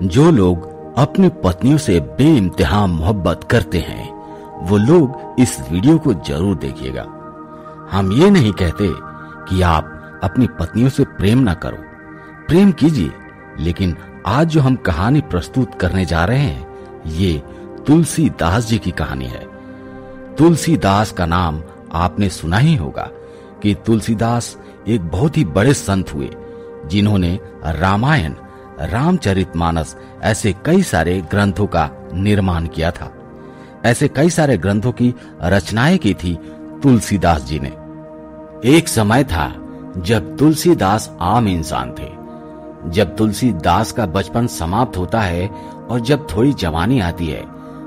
जो लोग अपनी पत्नियों से बेइंतहा मोहब्बत करते हैं वो लोग इस वीडियो को जरूर देखिएगा। हम ये नहीं कहते कि आप अपनी पत्नियों से प्रेम ना करो, प्रेम कीजिए, लेकिन आज जो हम कहानी प्रस्तुत करने जा रहे हैं ये तुलसीदास जी की कहानी है। तुलसीदास का नाम आपने सुना ही होगा कि तुलसीदास एक बहुत ही बड़े संत हुए जिन्होंने रामायण, रामचरितमानस ऐसे कई सारे ग्रंथों का निर्माण किया था। ऐसे कई सारे ग्रंथों की रचनाएं की थी तुलसीदास जी ने। एक समय था जब तुलसीदास आम इंसान थे। जब तुलसीदास का बचपन समाप्त होता है और जब थोड़ी जवानी आती है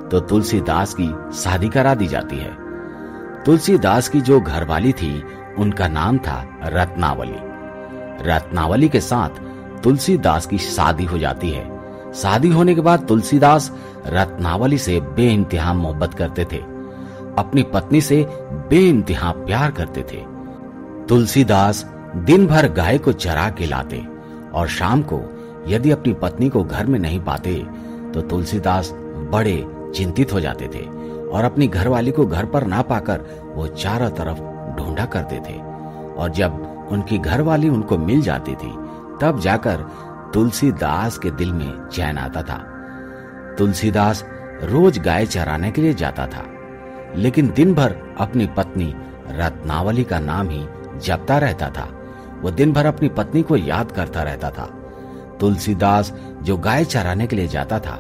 तो तुलसीदास की शादी करा दी जाती है। तुलसीदास की जो घरवाली थी उनका नाम था रत्नावली। रत्नावली के साथ तुलसीदास की शादी हो जाती है। शादी होने के बाद तुलसीदास रत्नावली से बेइंतहा मोहब्बत करते थे, अपनी पत्नी से बेइंतहा प्यार करते थे। तुलसीदास दिन भर गाय को चरा के लाते और शाम को यदि अपनी पत्नी को घर में नहीं पाते तो तुलसीदास बड़े चिंतित हो जाते थे और अपनी घरवाली को घर पर ना पाकर वो चारों तरफ ढूंढा करते थे। और जब उनकी घरवाली उनको मिल जाती थी तब जाकर तुलसीदास के दिल में चैन आता था। तुलसीदास रोज गाय चराने के लिए जाता था, लेकिन दिन भर अपनी पत्नी रत्नावली का नाम ही जपता रहता था। वो दिन भर अपनी पत्नी को याद करता रहता था। तुलसीदास जो गाय चराने के लिए जाता था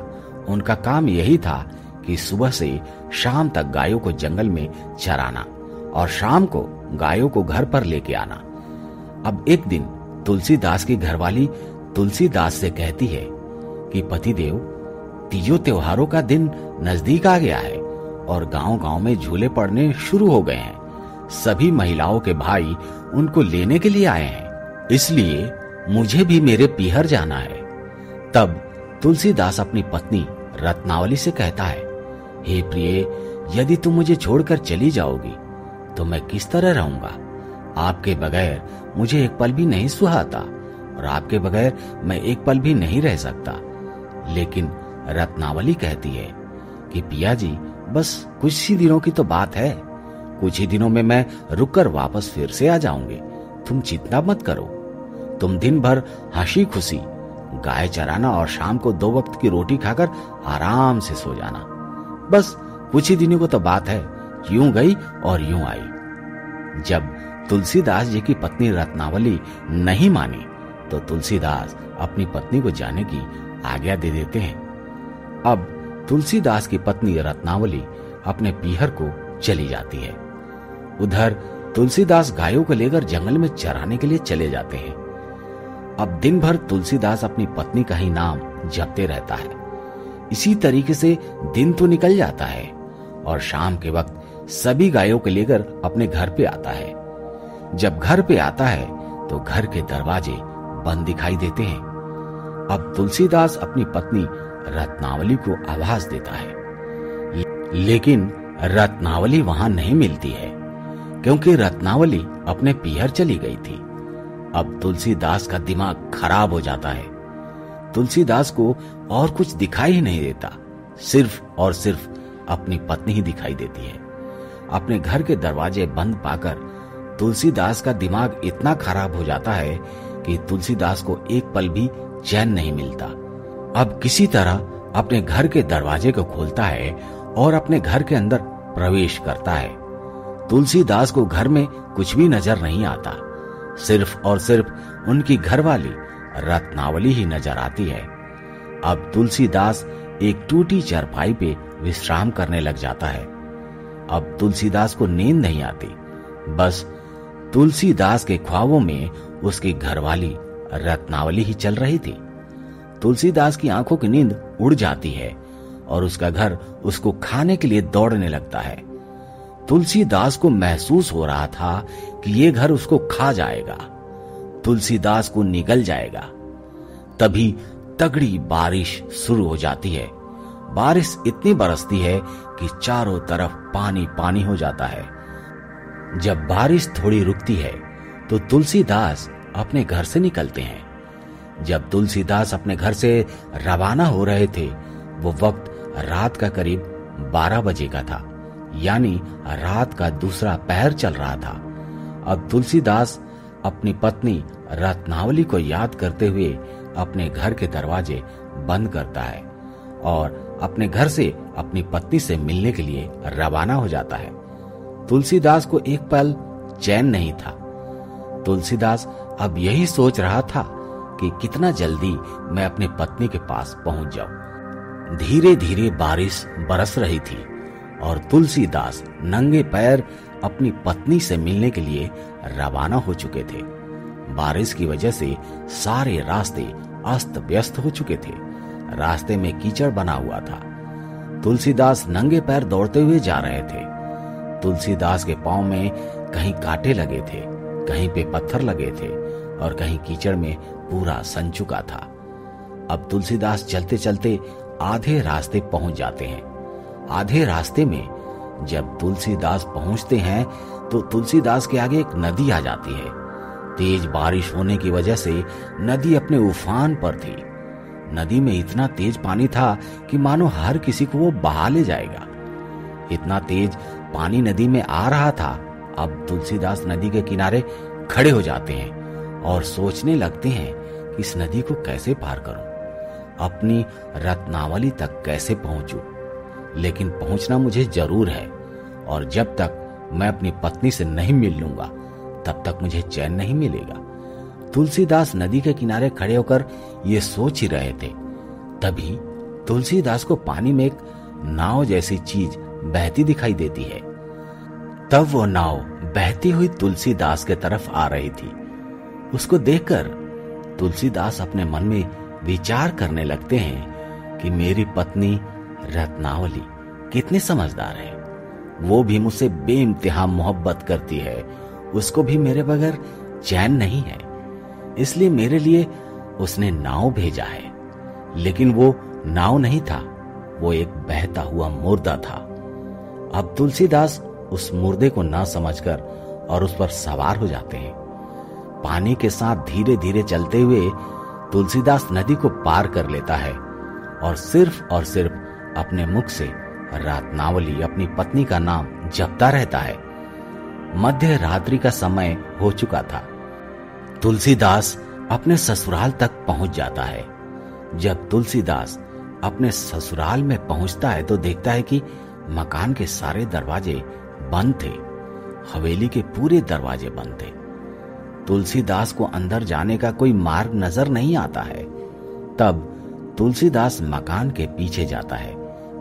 उनका काम यही था कि सुबह से शाम तक गायों को जंगल में चराना और शाम को गायों को घर पर लेके आना। अब एक दिन तुलसीदास की घरवाली तुलसीदास से कहती है कि पतिदेव, तीजों त्योहारों का दिन नजदीक आ गया है और गांव-गांव में झूले पड़ने शुरू हो गए हैं। सभी महिलाओं के भाई उनको लेने के लिए आए हैं, इसलिए मुझे भी मेरे पीहर जाना है। तब तुलसीदास अपनी पत्नी रत्नावली से कहता है, हे प्रिय, यदि तुम मुझे छोड़कर चली जाओगी तो मैं किस तरह रहूंगा? आपके बगैर मुझे एक पल भी नहीं सुहाता और आपके बगैर मैं एक पल भी नहीं रह सकता। लेकिन रत्नावली कहती है कि पिया जी, बस कुछ ही दिनों की तो बात है, कुछ ही दिनों में मैं रुककर वापस फिर से आ जाऊंगी। तुम चिंता मत करो। तुम दिन भर हंसी खुशी गाय चराना और शाम को 2 वक्त की रोटी खाकर आराम से सो जाना। बस कुछ ही दिनों को तो बात है। यूं गई और यूं आई। जब तुलसीदास जी की पत्नी रत्नावली नहीं मानी तो तुलसीदास अपनी पत्नी को जाने की आज्ञा दे देते हैं। अब तुलसीदास की पत्नी रत्नावली अपने पीहर को चली जाती है। उधर तुलसीदास गायों को लेकर जंगल में चराने के लिए चले जाते हैं। अब दिन भर तुलसीदास अपनी पत्नी का ही नाम जपते रहता है। इसी तरीके से दिन तो निकल जाता है और शाम के वक्त सभी गायों को लेकर अपने घर पे आता है। जब घर पे आता है तो घर के दरवाजे बंद दिखाई देते हैं। अब तुलसीदास अपनी पत्नी रत्नावली को आवाज देता है, लेकिन रत्नावली वहां नहीं मिलती है क्योंकि रत्नावली अपने पीहर चली गई थी। अब तुलसीदास का दिमाग खराब हो जाता है। तुलसीदास को और कुछ दिखाई ही नहीं देता, सिर्फ और सिर्फ अपनी पत्नी ही दिखाई देती है। अपने घर के दरवाजे बंद पाकर तुलसीदास का दिमाग इतना खराब हो जाता है कि तुलसीदास को एक पल भी चैन नहीं मिलता। अब किसी तरह अपने घर के दरवाजे को खोलता है और अपने घर के अंदर प्रवेश करता है। तुलसीदास को घर में कुछ भी नजर नहीं आता, सिर्फ और सिर्फ उनकी घरवाली रत्नावली ही नजर आती है। अब तुलसीदास एक टूटी चारपाई पे विश्राम करने लग जाता है। अब तुलसीदास को नींद नहीं आती, बस तुलसीदास के ख्वाबों में उसकी घरवाली रत्नावली ही चल रही थी। तुलसीदास की आंखों की नींद उड़ जाती है और उसका घर उसको खाने के लिए दौड़ने लगता है। तुलसीदास को महसूस हो रहा था कि ये घर उसको खा जाएगा, तुलसीदास को निगल जाएगा। तभी तगड़ी बारिश शुरू हो जाती है। बारिश इतनी बरसती है कि चारों तरफ पानी पानी हो जाता है। जब बारिश थोड़ी रुकती है तो तुलसीदास अपने घर से निकलते हैं। जब तुलसीदास अपने घर से रवाना हो रहे थे वो वक्त रात का करीब 12 बजे का था, यानी रात का दूसरा पहर चल रहा था। अब तुलसीदास अपनी पत्नी रत्नावली को याद करते हुए अपने घर के दरवाजे बंद करता है और अपने घर से अपनी पत्नी से मिलने के लिए रवाना हो जाता है। तुलसीदास को एक पल चैन नहीं था। तुलसीदास अब यही सोच रहा था कि कितना जल्दी मैं अपनी पत्नी के पास पहुंच जाऊं। धीरे धीरे बारिश बरस रही थी और तुलसीदास नंगे पैर अपनी पत्नी से मिलने के लिए रवाना हो चुके थे। बारिश की वजह से सारे रास्ते अस्त व्यस्त हो चुके थे। रास्ते में कीचड़ बना हुआ था। तुलसीदास नंगे पैर दौड़ते हुए जा रहे थे। तुलसीदास के पांव में कहीं कांटे लगे थे, कहीं पे पत्थर लगे थे और कहीं कीचड़ में पूरा सन चुका था। अब तुलसीदास चलते चलते आधे रास्ते पहुंच जाते हैं। आधे रास्ते में जब तुलसीदास पहुंचते हैं तो तुलसीदास के आगे एक नदी आ जाती है। तेज बारिश होने की वजह से नदी अपने उफान पर थी। नदी में इतना तेज पानी था कि मानो हर किसी को वो बहा ले जाएगा। इतना तेज पानी नदी में आ रहा था। अब तुलसीदास नदी के किनारे खड़े हो जाते हैं और सोचने लगते हैं कि इस नदी को कैसे पार करूं, अपनी रत्नावली तक कैसे पहुंचूं। लेकिन पहुंचना मुझे जरूर है और जब तक मैं अपनी पत्नी से नहीं मिल लूंगा तब तक मुझे चैन नहीं मिलेगा। तुलसीदास नदी के किनारे खड़े होकर ये सोच ही रहे थे। तभी तुलसीदास को पानी में एक नाव जैसी चीज बहती दिखाई देती है। तब वो नाव बहती हुई तुलसीदास के तरफ आ रही थी। उसको देखकर तुलसीदास अपने मन में विचार करने लगते हैं कि मेरी पत्नी रत्नावली कितनी समझदार है। वो भी मुझसे बेइंतहा मोहब्बत करती है। उसको भी मेरे बगैर चैन नहीं है, इसलिए मेरे लिए उसने नाव भेजा है। लेकिन वो नाव नहीं था, वो एक बहता हुआ मुर्दा था। अब तुलसीदास उस मुर्दे को ना समझकर और उस पर सवार हो जाते हैं। पानी के साथ धीरे धीरे चलते हुए तुलसीदास नदी को पार कर लेता है और सिर्फ अपने मुख से रत्नावली अपनी पत्नी का नाम जपता रहता है। मध्य रात्रि का समय हो चुका था। तुलसीदास अपने ससुराल तक पहुंच जाता है। जब तुलसीदास अपने ससुराल में पहुंचता है तो देखता है कि मकान के सारे दरवाजे बंद थे। हवेली के पूरे दरवाजे बंद थे। तुलसीदास को अंदर जाने का कोई मार्ग नजर नहीं आता है। तब तुलसीदास मकान के पीछे जाता है,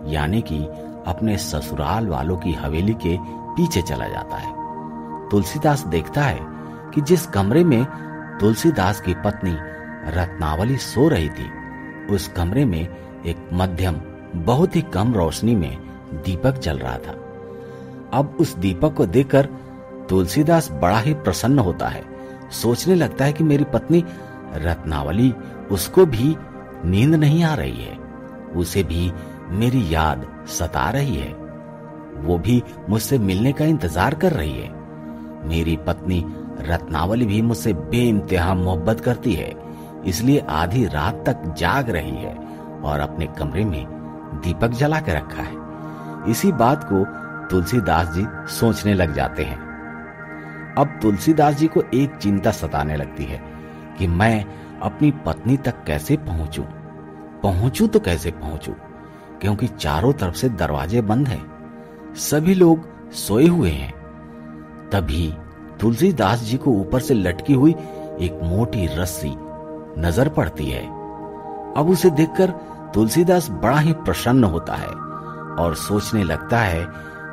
यानी कि अपने ससुराल वालों की हवेली के पीछे चला जाता है। तुलसीदास देखता है कि जिस कमरे में तुलसीदास की पत्नी रत्नावली सो रही थी, उस कमरे में एक मध्यम बहुत ही कम रोशनी में दीपक जल रहा था। अब उस दीपक को देखकर तुलसीदास बड़ा ही प्रसन्न होता है। सोचने लगता है कि मेरी पत्नी रत्नावली, उसको भी नींद नहीं आ रही है, उसे भी मेरी याद सता रही है, वो भी मुझसे मिलने का इंतजार कर रही है। मेरी पत्नी रत्नावली भी मुझसे बेइंतहा मोहब्बत करती है, इसलिए आधी रात तक जाग रही है और अपने कमरे में दीपक जला के रखा है। इसी बात को तुलसीदास जी सोचने लग जाते हैं। अब तुलसीदास जी को एक चिंता सताने लगती है कि मैं अपनी पत्नी तक कैसे पहुंचूं तो कैसे पहुंचूं, क्योंकि चारों तरफ से दरवाजे बंद हैं, सभी लोग सोए हुए हैं। तभी तुलसीदास जी को ऊपर से लटकी हुई एक मोटी रस्सी नजर पड़ती है। अब उसे देखकर तुलसीदास बड़ा ही प्रसन्न होता है और सोचने लगता है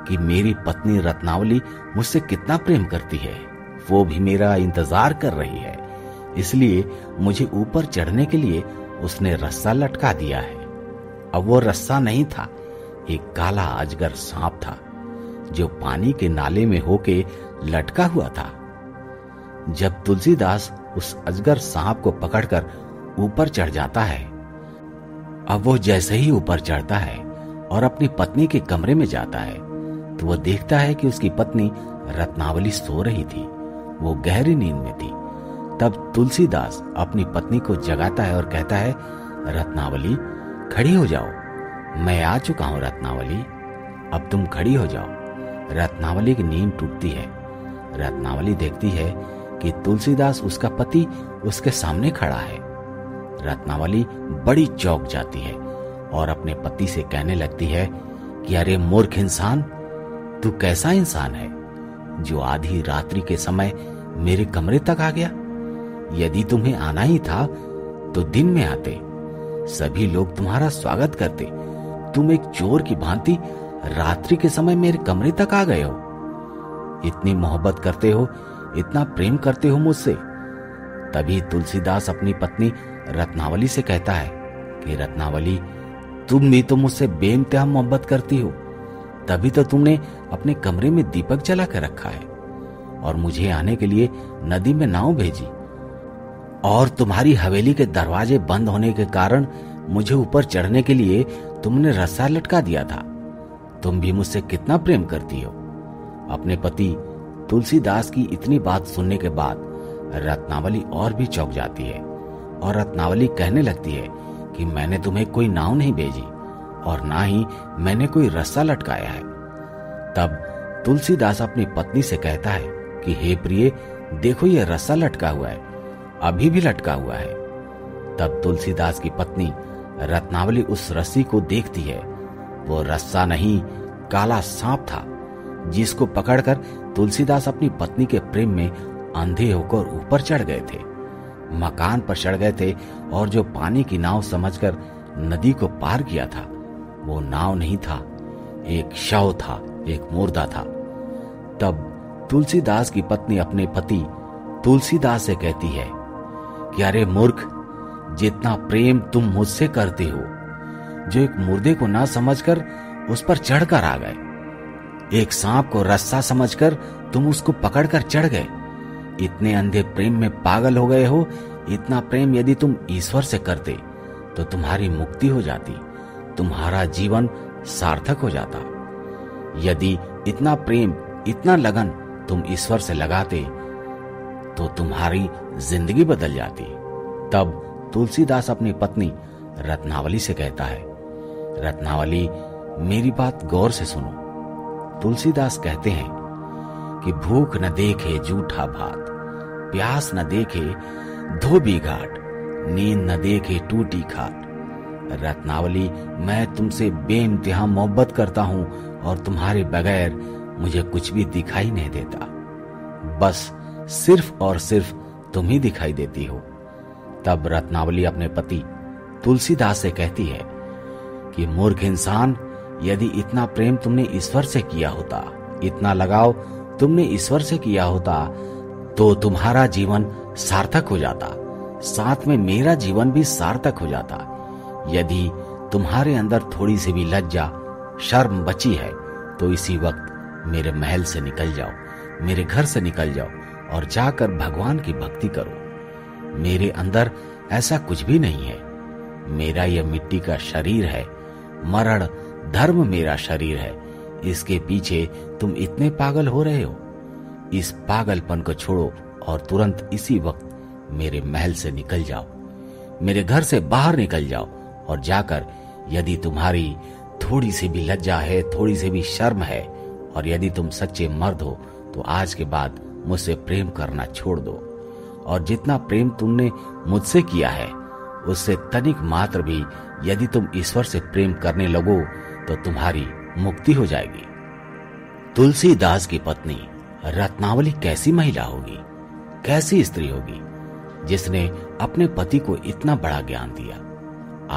कि मेरी पत्नी रत्नावली मुझसे कितना प्रेम करती है, वो भी मेरा इंतजार कर रही है, इसलिए मुझे ऊपर चढ़ने के लिए उसने रस्सा लटका दिया है। अब वो रस्सा नहीं था, एक काला अजगर सांप था जो पानी के नाले में होके लटका हुआ था। जब तुलसीदास उस अजगर सांप को पकड़कर ऊपर चढ़ जाता है, अब वो जैसे ही ऊपर चढ़ता है और अपनी पत्नी के कमरे में जाता है तो वो देखता है कि उसकी पत्नी रत्नावली सो रही थी, वो गहरी नींद में थी। तब तुलसीदास अपनी पत्नी को जगाता है और कहता है, रत्नावली खड़ी हो जाओ, मैं आ चुका हूं रत्नावली, अब तुम खड़ी हो जाओ। रत्नावली की नींद टूटती है। रत्नावली देखती है कि तुलसीदास उसका पति उसके सामने खड़ा है। रत्नावली बड़ी चौंक जाती है और अपने पति से कहने लगती है कि अरे मूर्ख इंसान, तू कैसा इंसान है जो आधी रात्रि के समय मेरे कमरे तक आ गया। यदि तुम्हें आना ही था तो दिन में आते, सभी लोग तुम्हारा स्वागत करते। तुम एक चोर की भांति रात्रि के समय मेरे कमरे तक आ गए हो। इतनी मोहब्बत करते हो, इतना प्रेम करते हो मुझसे। तभी तुलसीदास अपनी पत्नी रत्नावली से कहता है कि रत्नावली, तुम भी तो मुझसे बेइंतहा मोहब्बत करती हो, तभी तो तुमने अपने कमरे में दीपक जला कर रखा है और मुझे आने के लिए नदी में नाव भेजी, और तुम्हारी हवेली के दरवाजे बंद होने के कारण मुझे ऊपर चढ़ने के लिए तुमने रस्सा लटका दिया था। तुम भी मुझसे कितना प्रेम करती हो। अपने पति तुलसीदास की इतनी बात सुनने के बाद रत्नावली और भी चौंक जाती है और रत्नावली कहने लगती है कि मैंने तुम्हें कोई नाव नहीं भेजी और ना ही मैंने कोई रस्सा लटकाया है। तब तुलसीदास अपनी पत्नी से कहता है कि हे प्रिय, देखो ये रस्सा लटका हुआ है, अभी भी लटका हुआ है। तब तुलसीदास की पत्नी रत्नावली उस रस्सी को देखती है। वो रस्सा नहीं, काला सांप था, जिसको पकड़कर तुलसीदास अपनी पत्नी के प्रेम में अंधे होकर ऊपर चढ़ गए थे, मकान पर चढ़ गए थे और जो पानी की नाव समझकर नदी को पार किया था, वो नाव नहीं था, एक शव था, एक मुर्दा था। तब तुलसीदास की पत्नी अपने पति तुलसीदास से कहती है कि अरे मूर्ख, जितना प्रेम तुम मुझसे करते हो, जो एक मुर्दे को ना समझकर उस पर चढ़कर आ गए, एक सांप को रस्सा समझकर तुम उसको पकड़कर चढ़ गए, इतने अंधे प्रेम में पागल हो गए हो। इतना प्रेम यदि तुम ईश्वर से करते तो तुम्हारी मुक्ति हो जाती, तुम्हारा जीवन सार्थक हो जाता। यदि इतना प्रेम, इतना लगन तुम ईश्वर से लगाते तो तुम्हारी जिंदगी बदल जाती। तब तुलसीदास अपनी पत्नी रत्नावली से कहता है, रत्नावली मेरी बात गौर से सुनो। तुलसीदास कहते हैं कि भूख न देखे जूठा भात, प्यास न देखे धोबी घाट, नींद न देखे टूटी खाट। रत्नावली, मैं तुमसे बेइंतहा मोहब्बत करता हूं और तुम्हारे बगैर मुझे कुछ भी दिखाई नहीं देता। बस सिर्फ और सिर्फ तुम ही दिखाई देती हो। तब रत्नावली अपने पति तुलसीदास से कहती है कि मूर्ख इंसान, यदि इतना प्रेम तुमने ईश्वर से किया होता, इतना लगाव तुमने ईश्वर से किया होता, तो तुम्हारा जीवन सार्थक हो जाता, साथ में मेरा जीवन भी सार्थक हो जाता। यदि तुम्हारे अंदर थोड़ी सी भी लज्जा, शर्म बची है तो इसी वक्त मेरे महल से निकल जाओ, मेरे घर से निकल जाओ और जाकर भगवान की भक्ति करो। मेरे अंदर ऐसा कुछ भी नहीं है। मेरा यह मिट्टी का शरीर है, मरण धर्म मेरा शरीर है। इसके पीछे तुम इतने पागल हो रहे हो। इस पागलपन को छोड़ो और तुरंत इसी वक्त मेरे महल से निकल जाओ, मेरे घर से बाहर निकल जाओ और जाकर, यदि तुम्हारी थोड़ी सी भी लज्जा है, थोड़ी सी भी शर्म है और यदि तुम सच्चे मर्द हो तो आज के बाद मुझसे प्रेम करना छोड़ दो और जितना प्रेम तुमने मुझसे किया है उससे तनिक मात्र भी यदि तुम ईश्वर से प्रेम करने लगो तो तुम्हारी मुक्ति हो जाएगी। तुलसीदास की पत्नी रत्नावली कैसी महिला होगी, कैसी स्त्री होगी जिसने अपने पति को इतना बड़ा ज्ञान दिया।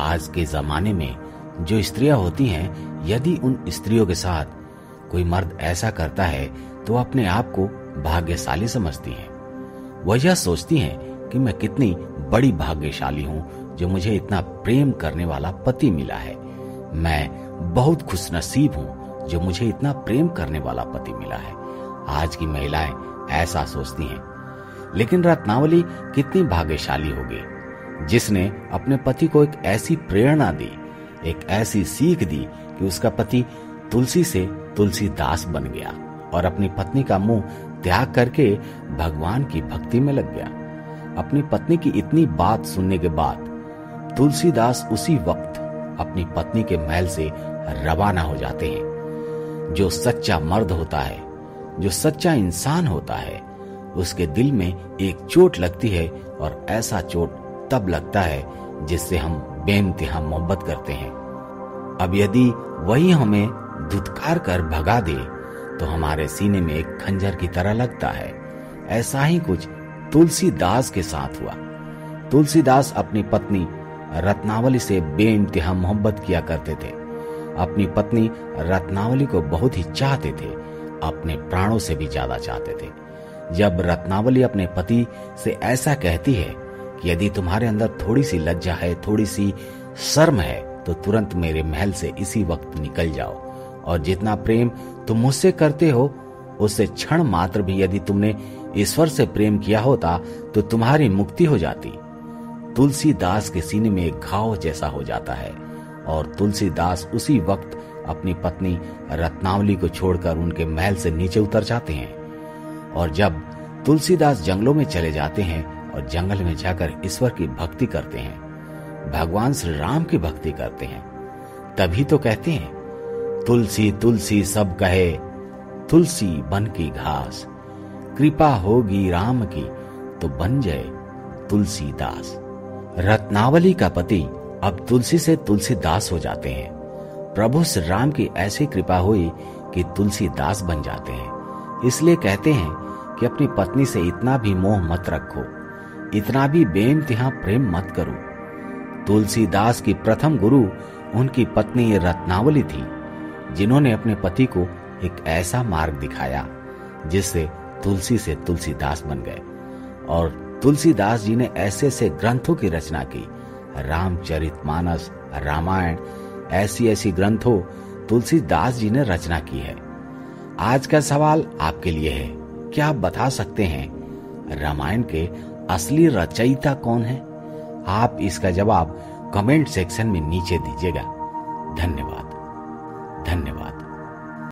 आज के जमाने में जो स्त्रियां होती हैं, यदि उन स्त्रियों के साथ कोई मर्द ऐसा करता है तो अपने आप को भाग्यशाली समझती हैं। वह यह सोचती हैं कि मैं कितनी बड़ी भाग्यशाली हूं जो मुझे इतना प्रेम करने वाला पति मिला है। मैं बहुत खुशनसीब हूं जो मुझे इतना प्रेम करने वाला पति मिला है। आज की महिलाएं ऐसा सोचती हैं, लेकिन रत्नावली कितनी भाग्यशाली होगी जिसने अपने पति को एक ऐसी प्रेरणा दी, एक ऐसी सीख दी कि उसका पति तुलसी से तुलसीदास बन गया और अपनी पत्नी का मुंह त्याग करके भगवान की भक्ति में लग गया। अपनी पत्नी की इतनी बात सुनने के बाद तुलसीदास उसी वक्त अपनी पत्नी के महल से रवाना हो जाते हैं। जो सच्चा मर्द होता है, जो सच्चा इंसान होता है, उसके दिल में एक चोट लगती है, और ऐसा चोट तब लगता है जिससे हम बेइंतहा मोहब्बत करते हैं। अब यदि वही हमें धुतकार कर भगा दे तो हमारे सीने में एक खंजर की तरह लगता है। ऐसा ही कुछ तुलसीदास के साथ हुआ। तुलसीदास अपनी पत्नी रत्नावली से बेइंतहा मोहब्बत किया करते थे। अपनी पत्नी रत्नावली को बहुत ही चाहते थे, अपने प्राणों से भी ज्यादा चाहते थे। जब रत्नावली अपने पति से ऐसा कहती है कि यदि तुम्हारे अंदर थोड़ी सी लज्जा है, थोड़ी सी शर्म है, तो तुरंत मेरे महल से इसी वक्त निकल जाओ, और जितना प्रेम तुम मुझसे करते हो उससे क्षण मात्र भी यदि तुमने ईश्वर से प्रेम किया होता तो तुम्हारी मुक्ति हो जाती। तुलसीदास के सीने में एक घाव जैसा हो जाता है, और तुलसीदास उसी वक्त अपनी पत्नी रत्नावली को छोड़कर उनके महल से नीचे उतर जाते हैं। और जब तुलसीदास जंगलों में चले जाते हैं और जंगल में जाकर ईश्वर की भक्ति करते हैं, भगवान श्री राम की भक्ति करते हैं, तभी तो कहते हैं तुलसी तुलसी सब कहे, तुलसी बन की घास, कृपा होगी राम की तो बन जाए तुलसीदास। रत्नावली का पति अब तुलसी से तुलसीदास हो जाते हैं। प्रभु श्री राम की ऐसी कृपा हुई कि तुलसीदास बन जाते हैं। इसलिए कहते हैं कि अपनी पत्नी से इतना भी मोह मत रखो, इतना भी बेइंतहा प्रेम मत करो। तुलसीदास की प्रथम गुरु उनकी पत्नी रत्नावली थी, जिन्होंने अपने पति को एक ऐसा मार्ग दिखाया जिससे तुलसी से तुलसीदास बन गए। और तुलसीदास जी ने ऐसे ऐसे ग्रंथों की रचना की, रामचरितमानस, रामायण, ऐसी ऐसी ग्रंथों तुलसीदास जी ने रचना की है। आज का सवाल आपके लिए है, क्या आप बता सकते हैं रामायण के असली रचयिता कौन है? आप इसका जवाब कमेंट सेक्शन में नीचे दीजिएगा। धन्यवाद। धन्यवाद।